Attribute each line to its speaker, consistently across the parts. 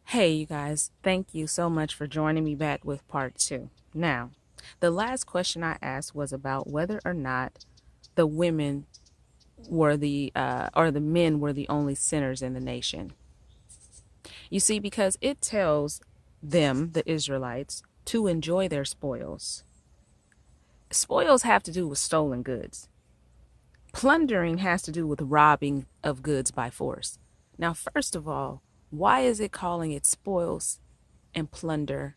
Speaker 1: Hey, you guys, thank you so much for joining me back with part two. Now, the last question I asked was about whether or not the women were or the men were the only sinners in the nation. You see, because it tells them, the Israelites, to enjoy their spoils. Spoils have to do with stolen goods. Plundering has to do with robbing of goods by force. Now, first of all, why is it calling it spoils and plunder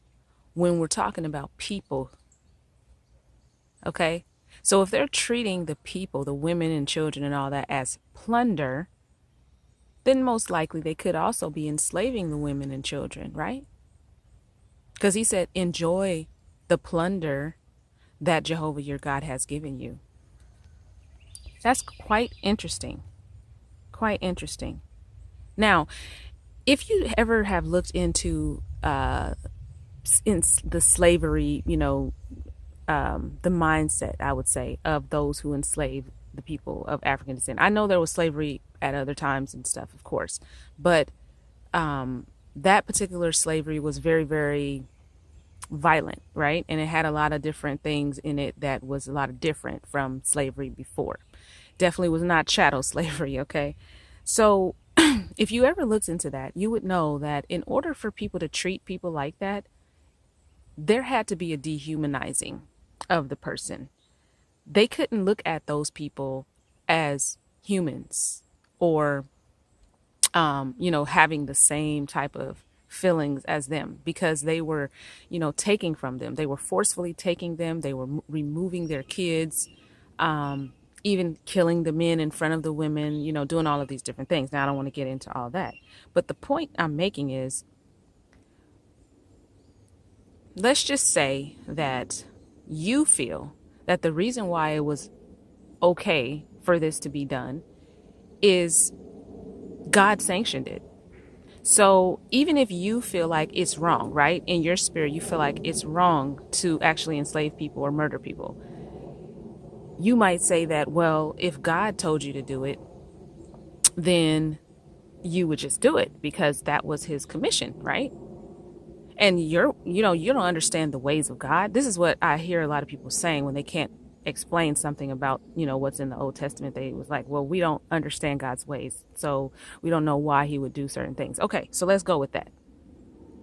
Speaker 1: when we're talking about people? Okay. So if they're treating the people, the women and children and all that as plunder, then most likely they could also be enslaving the women and children, right? Because he said, enjoy the plunder that Jehovah your God has given you. That's quite interesting. Quite interesting. Now, if you ever have looked into in the slavery, the mindset, I would say, of those who enslaved the people of African descent. I know there was slavery at other times and stuff, of course, but that particular slavery was very, very violent, right? And it had a lot of different things in it that was a lot of different from slavery before. Definitely was not chattel slavery, okay? So if you ever looked into that, you would know that in order for people to treat people like that, there had to be a dehumanizing of the person. They couldn't look at those people as humans or, having the same type of feelings as them because they were, taking from them. They were forcefully taking them. They were removing their kids, even killing the men in front of the women, doing all of these different things. Now, I don't want to get into all that. But the point I'm making is, let's just say that you feel that the reason why it was okay for this to be done is God sanctioned it. So even if you feel like it's wrong, right? In your spirit, you feel like it's wrong to actually enslave people or murder people. You might say that, well, if God told you to do it, then you would just do it because that was his commission, right? And you don't understand the ways of God. This is what I hear a lot of people saying when they can't explain something about, what's in the Old Testament. They was like, well, we don't understand God's ways, so we don't know why he would do certain things. Okay, so let's go with that.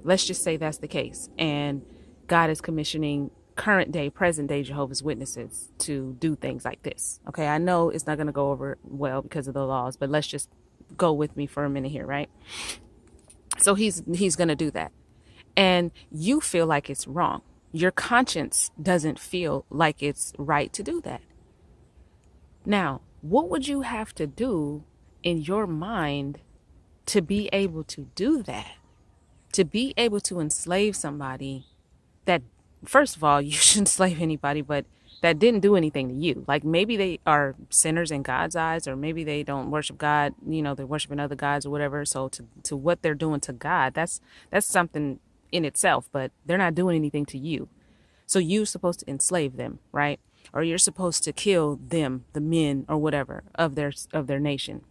Speaker 1: Let's just say that's the case. And God is commissioning current day, present day Jehovah's Witnesses to do things like this. Okay, I know it's not going to go over well because of the laws, but let's just go with me for a minute here, right? So he's going to do that. And you feel like it's wrong. Your conscience doesn't feel like it's right to do that. Now, what would you have to do in your mind to be able to do that? To be able to enslave somebody that, first of all, you shouldn't enslave anybody, but that didn't do anything to you. Like maybe they are sinners in God's eyes, or maybe they don't worship God, they're worshiping other gods or whatever. So to what they're doing to God, that's something in itself, but they're not doing anything to you. So you're supposed to enslave them, right? Or you're supposed to kill them, the men or whatever of their nation.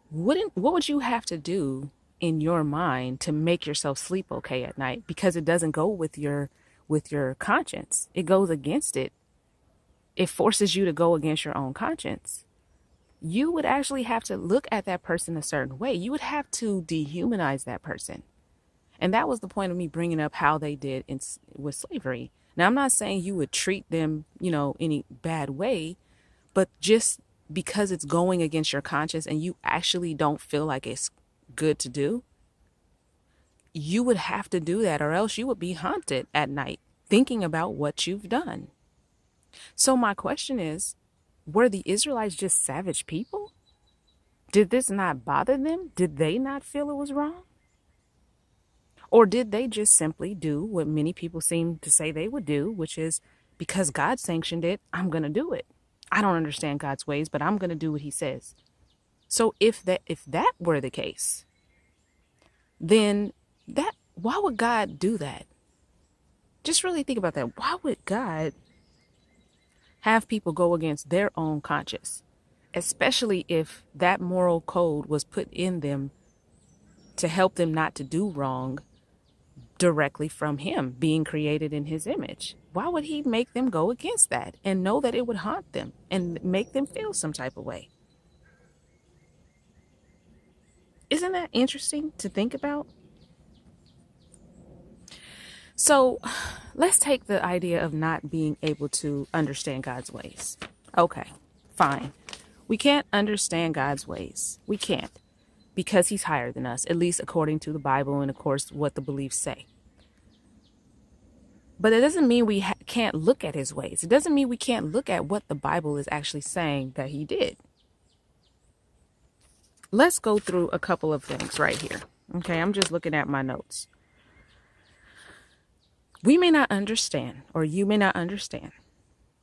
Speaker 1: What would you have to do in your mind to make yourself sleep okay at night? Because it doesn't go with your conscience. It goes against it. It forces you to go against your own conscience. You would actually have to look at that person a certain way. You would have to dehumanize that person. And that was the point of me bringing up how they did with slavery. Now, I'm not saying you would treat them, any bad way, but just because it's going against your conscience and you actually don't feel like it's good to do, you would have to do that, or else you would be haunted at night thinking about what you've done. So my question is, were the Israelites just savage people? Did this not bother them? Did they not feel it was wrong? Or did they just simply do what many people seem to say they would do, which is, because God sanctioned it, I'm going to do it. I don't understand God's ways, but I'm going to do what he says. So if that were the case, then why would God do that? Just really think about that. Why would God have people go against their own conscience, especially if that moral code was put in them to help them not to do wrong directly from him being created in his image. Why would he make them go against that and know that it would haunt them and make them feel some type of way? Isn't that interesting to think about? So let's take the idea of not being able to understand God's ways. Okay, fine. We can't understand God's ways. We can't, because he's higher than us, at least according to the Bible and, of course, what the beliefs say. But it doesn't mean we can't look at his ways. It doesn't mean we can't look at what the Bible is actually saying that he did. Let's go through a couple of things right here. Okay, I'm just looking at my notes. We may not understand, or you may not understand,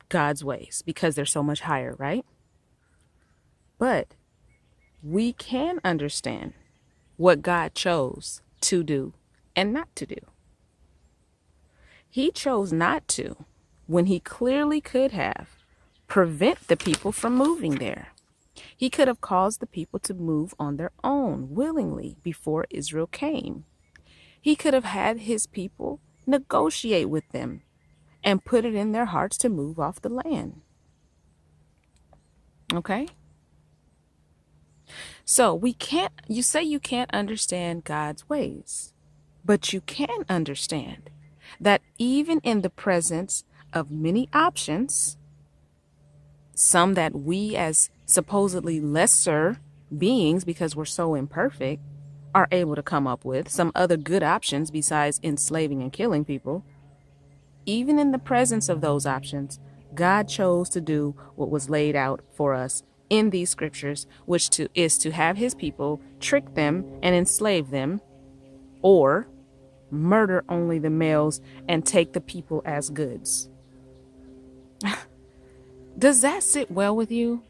Speaker 1: God's ways because they're so much higher, right? But we can understand what God chose to do and not to do. He chose not to, when he clearly could have, prevent the people from moving there. He could have caused the people to move on their own willingly before Israel came. He could have had his people negotiate with them and put it in their hearts to move off the land. Okay? So you say you can't understand God's ways, but you can understand that even in the presence of many options, some that we as supposedly lesser beings, because we're so imperfect, are able to come up with, some other good options besides enslaving and killing people, even in the presence of those options, God chose to do what was laid out for us in these scriptures, which is to have his people trick them and enslave them, or murder only the males and take the people as goods. Does that sit well with you?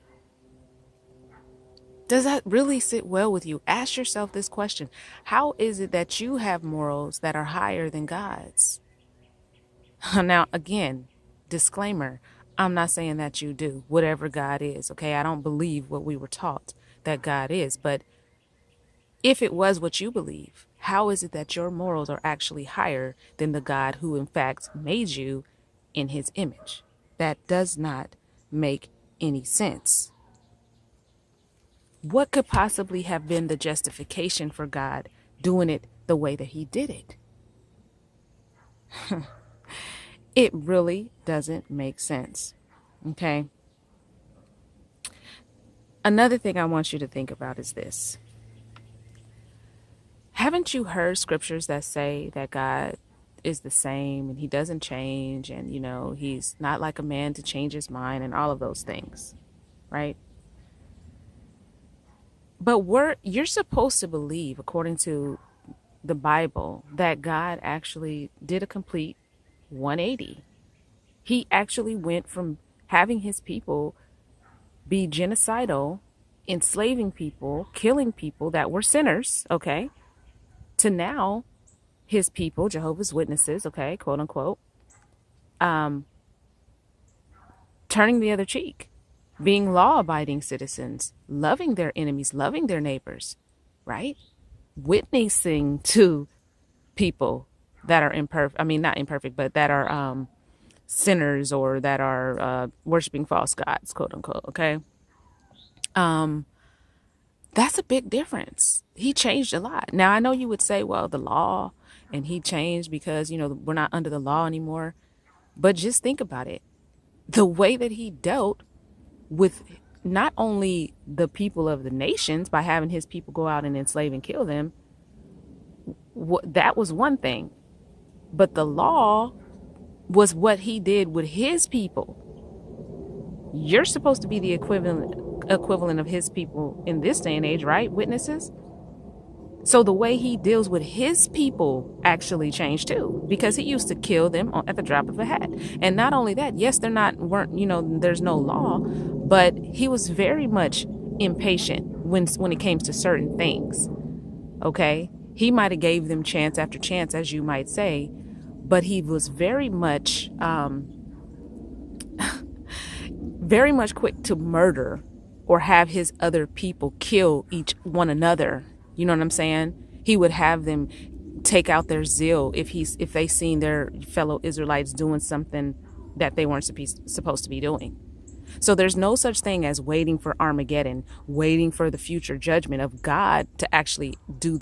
Speaker 1: Does that really sit well with you? Ask yourself this question. How is it that you have morals that are higher than God's? Now, again, disclaimer, I'm not saying that you do, whatever God is, okay? I don't believe what we were taught that God is, but if it was what you believe, how is it that your morals are actually higher than the God who, in fact, made you in his image? That does not make any sense. What could possibly have been the justification for God doing it the way that he did it? It really doesn't make sense. Okay. Another thing I want you to think about is this. Haven't you heard scriptures that say that God is the same and he doesn't change, and, you know, he's not like a man to change his mind and all of those things, right? But you're supposed to believe, according to the Bible, that God actually did a complete 180. He actually went from having his people be genocidal, enslaving people, killing people that were sinners, okay, to now his people, Jehovah's Witnesses, okay, quote unquote, turning the other cheek, being law-abiding citizens, loving their enemies, loving their neighbors, right? Witnessing to people that are imperfect, I mean, not imperfect, but that are sinners, or that are worshiping false gods, quote unquote, okay? That's a big difference. He changed a lot. Now, I know you would say, well, the law, and he changed because, you know, we're not under the law anymore. But just think about it. The way that he dealt with not only the people of the nations by having his people go out and enslave and kill them, that was one thing. But the law was what he did with his people. You're supposed to be the equivalent of his people in this day and age, right? Witnesses. So the way he deals with his people actually changed too, because he used to kill them at the drop of a hat. And not only that, yes, there's no law, but he was very much impatient when it came to certain things. Okay. He might have gave them chance after chance, as you might say, but he was very much quick to murder or have his other people kill one another. You know what I'm saying? He would have them take out their zeal if they seen their fellow Israelites doing something that they weren't supposed to be doing. So there's no such thing as waiting for Armageddon, waiting for the future judgment of God to actually do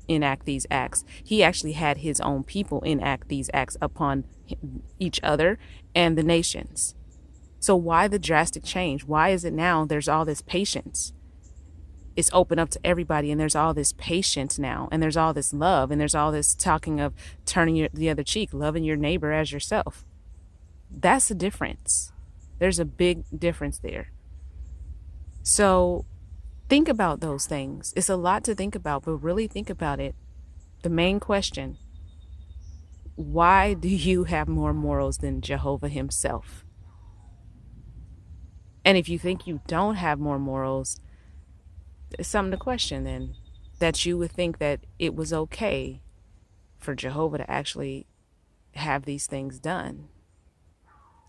Speaker 1: enact these acts. He actually had his own people enact these acts upon each other and the nations. So why the drastic change? Why is it now there's all this patience? It's open up to everybody, and there's all this patience now, and there's all this love, and there's all this talking of turning the other cheek, loving your neighbor as yourself. That's the difference. There's a big difference there. So think about those things. It's a lot to think about, but really think about it. The main question: why do you have more morals than Jehovah himself? And if you think you don't have more morals, it's something to question then, that you would think that it was okay for Jehovah to actually have these things done.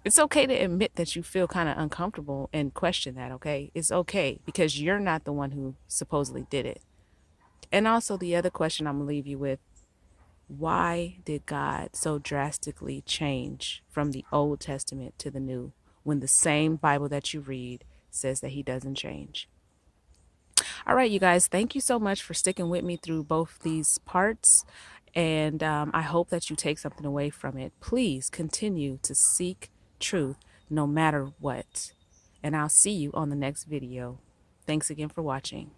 Speaker 1: It's okay to admit that you feel kind of uncomfortable and question that, okay? It's okay, because you're not the one who supposedly did it. And also the other question I'm going to leave you with: why did God so drastically change from the Old Testament to the New when the same Bible that you read says that he doesn't change? All right, you guys, thank you so much for sticking with me through both these parts. And I hope that you take something away from it. Please continue to seek truth no matter what. And I'll see you on the next video. Thanks again for watching.